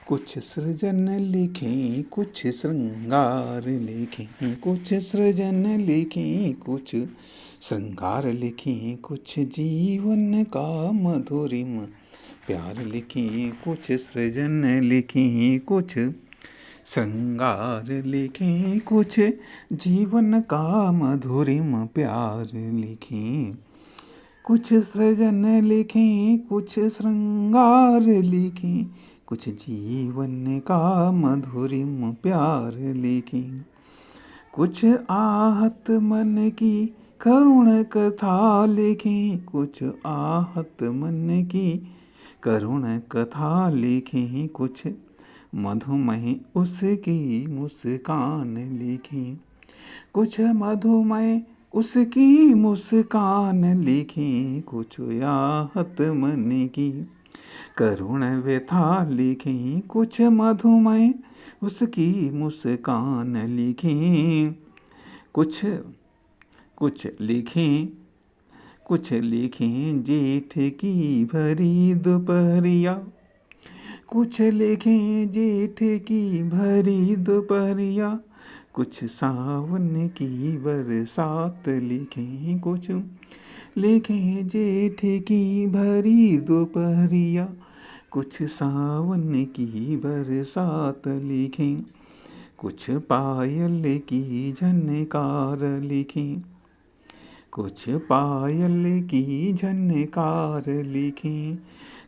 कुछ सृजन लिखें, कुछ श्रृंगार लिखें, कुछ सृजन लिखें, कुछ श्रृंगार लिखें, कुछ जीवन का मधुरिम प्यार लिखें, कुछ सृजन लिखें, कुछ श्रृंगार लिखें, कुछ जीवन का मधुरिम प्यार लिखें, कुछ सृजन लिखें, कुछ श्रृंगार लिखें, कुछ जीवन का मधुरिम प्यार लिखें, कुछ आहत मन की करुण कथा लिखें, कुछ आहत मन की करुण कथा लिखें, कुछ मधुमय उसकी मुस्कान लिखें, कुछ मधुमय उसकी मुस्कान लिखें, कुछ आहत मन की करुण व्यथा लिखें, कुछ मधुमय उसकी मुस्कान लिखें, कुछ लिखें, कुछ लिखें जेठ की भरी दोपहरिया, कुछ लिखें जेठ की भरी दोपहरिया, कुछ सावन की बरसात लिखें, कुछ लिखें जेठ की भरी दोपहरिया, कुछ सावन की बरसात लिखें, कुछ पायल की झनकार लिखें, कुछ पायल की झनकार लिखें,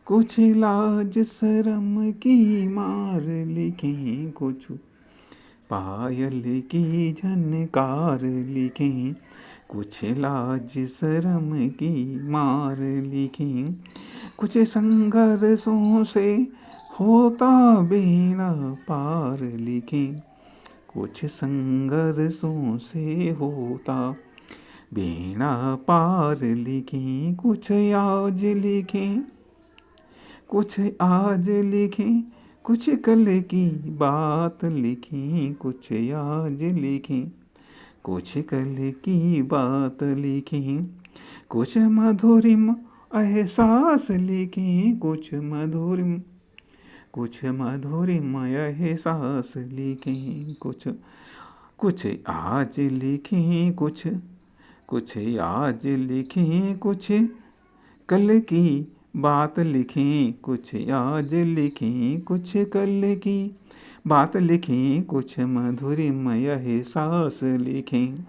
कुछ लाज शर्म की मार लिखें, कुछ पायल की झनकार लिखें, कुछ लाज शर्म की मार लिखें, कुछ संघर्षों से होता बेड़ा पार लिखें, कुछ संघर्षों से होता बेड़ा पार लिखें, कुछ आज लिखें, कुछ आज लिखें, कुछ कल की बात लिखें, कुछ आज लिखें, कुछ कल की बात लिखें, कुछ मधुरिम एहसास लिखें, कुछ मधुरिम एहसास लिखें, कुछ आज लिखें, कुछ आज लिखें, कुछ कल की बात लिखें, कुछ आज लिखें, कुछ कल की बात लिखें, कुछ मधुरिम एहसास लिखें,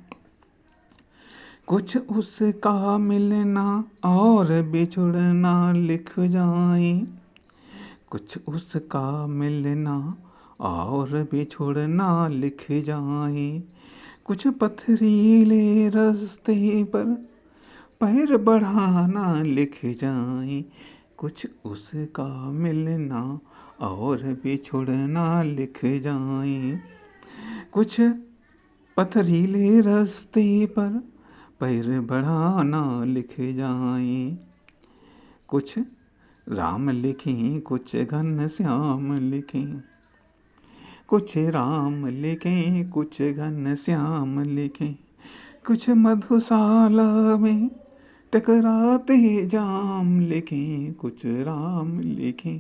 कुछ उसका मिलना और बिछुड़ना लिख जाएं, कुछ उसका मिलना और बिछुड़ना लिख जाएं, कुछ पथरीले रास्ते पर पैर बढ़ाना लिख जाएं, कुछ उसका मिलना और बिछुड़ना लिख जाएं, कुछ पथरीले रास्ते पर पैर बढ़ाना लिख जाएं, कुछ राम लिखें, कुछ घन श्याम लिखें, कुछ राम लिखें, कुछ घन श्याम लिखें, कुछ मधुशाला में टकराते जाम लिखें, कुछ राम लिखें,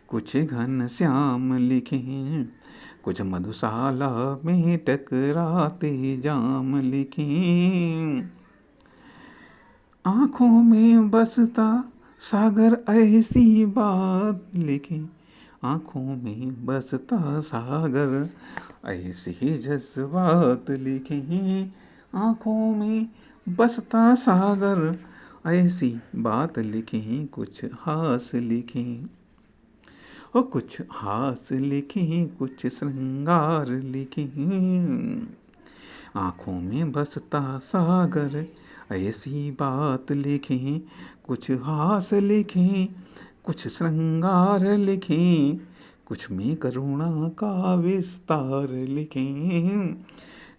कुछ घन श्याम लिखें, कुछ मधुशाला में टकराते जाम लिखें, आँखों में बसता सागर ऐसी बात लिखें, आँखों में बसता सागर ऐसी जज्बात लिखें, आँखों में बसता सागर ऐसी बात लिखें, कुछ हास लिखें, और कुछ हास लिखें, कुछ श्रृंगार लिखें, आँखों में बसता सागर ऐसी बात लिखें, कुछ हास लिखें, कुछ श्रृंगार लिखें, कुछ में करुणा का विस्तार लिखें,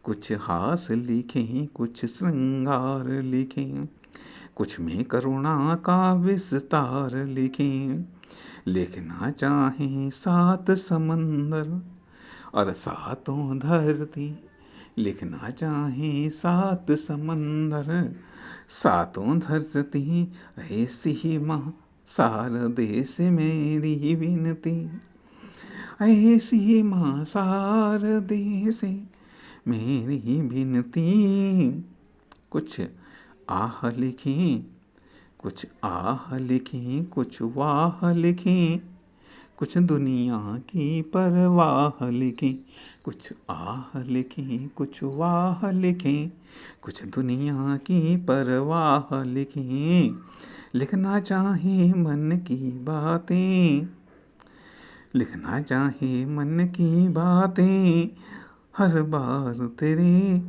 कुछ हास लिखें, कुछ श्रृंगार लिखें, कुछ में करुणा का विस्तार लिखें, लिखना चाहें सात समंदर और सातों धरती, लिखना चाहें सात समंदर सातों धरती, ऐसी ही माँ सारा देश मेरी विनती, ऐसी माँ शारदे से मेरी विनती, कुछ आह लिखी, कुछ आह लिखी, कुछ वाह लिखी, कुछ दुनिया की परवाह लिखी, कुछ आह लिखी, कुछ वाह लिखी, कुछ दुनिया की परवाह लिखी। लिखना चाहे मन की बातें, लिखना चाहे मन की बातें, हर बार तेरे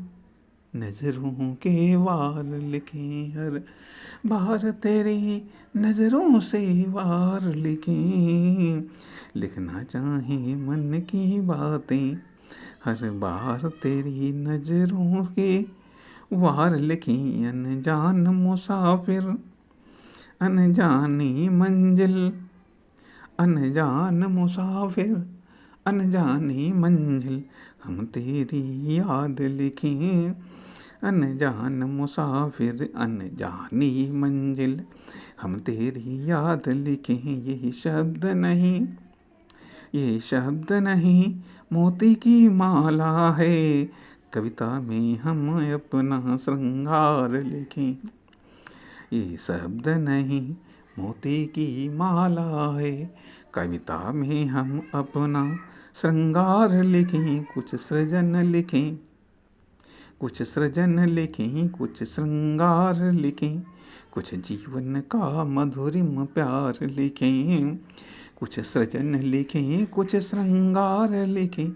नजरों के वार लिखें, हर बार तेरी नजरों से वार लिखें। लिखना चाहे मन की बातें, हर बार तेरी नजरों के वार लिखें। अनजान मुसाफिर, अनजानी मंजिल, अनजान मुसाफिर, अनजानी मंजिल, हम तेरी याद लिखें। अनजान मुसाफिर, अनजानी मंजिल, हम तेरी याद लिखें। ये शब्द नहीं, ये शब्द नहीं, मोती की माला है, कविता में हम अपना श्रृंगार लिखें। ये शब्द नहीं, मोती की माला है, कविता में हम अपना श्रृंगार लिखें। कुछ सृजन लिखें, कुछ सृजन लिखें, कुछ श्रृंगार लिखें, कुछ जीवन का मधुरिम प्यार लिखें। कुछ सृजन लिखें, कुछ श्रृंगार लिखें,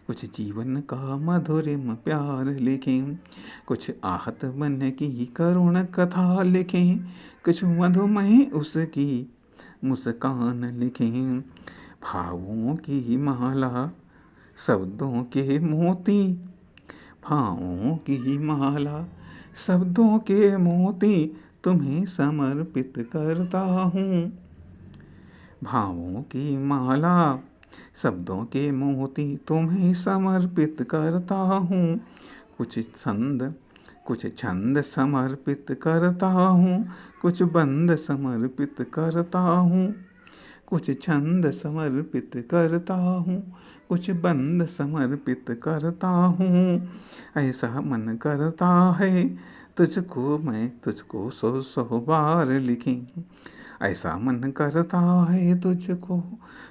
कुछ जीवन का मधुरिम प्यार लिखें। कुछ आहत मन की करुण कथा लिखें, कुछ मधुमेह उसकी मुस्कान लिखें। भावों की माला, शब्दों के मोती, भावों की माला, शब्दों के मोती, तुम्हें समर्पित करता हूँ। भावों की माला, शब्दों के मोती, तुम्हें समर्पित करता हूँ। कुछ छंद समर्पित करता हूँ, कुछ बंद समर्पित करता हूँ, कुछ छंद समर्पित करता हूँ, कुछ बंद समर्पित करता हूँ। ऐसा मन करता है तुझको मैं, तुझको सौ सौ बार लिखूं। ऐसा मन करता है तुझको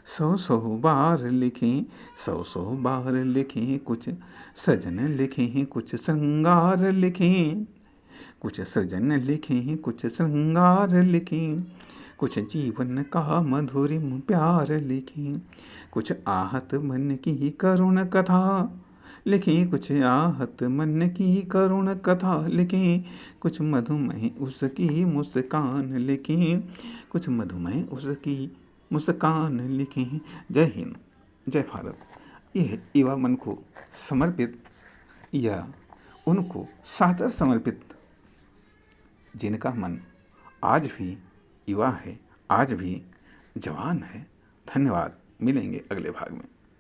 सौ सौ बार लिखें, सौ सौ बार लिखें। कुछ सजन लिखें, कुछ श्रृंगार लिखें, कुछ सृजन लिखें, कुछ श्रृंगार लिखें, कुछ जीवन का मधुरिम प्यार लिखें। कुछ आहत मन की करुण कथा लिखें, कुछ आहत मन की करुण कथा लिखें, कुछ मधुमेह उसकी मुस्कान लिखें, कुछ मधुमेह उसकी मुस्कान लिखें। जय हिंद, जय भारत। यह युवा मन को समर्पित या उनको सादर समर्पित, जिनका मन आज भी युवा है, आज भी जवान है। धन्यवाद। मिलेंगे अगले भाग में।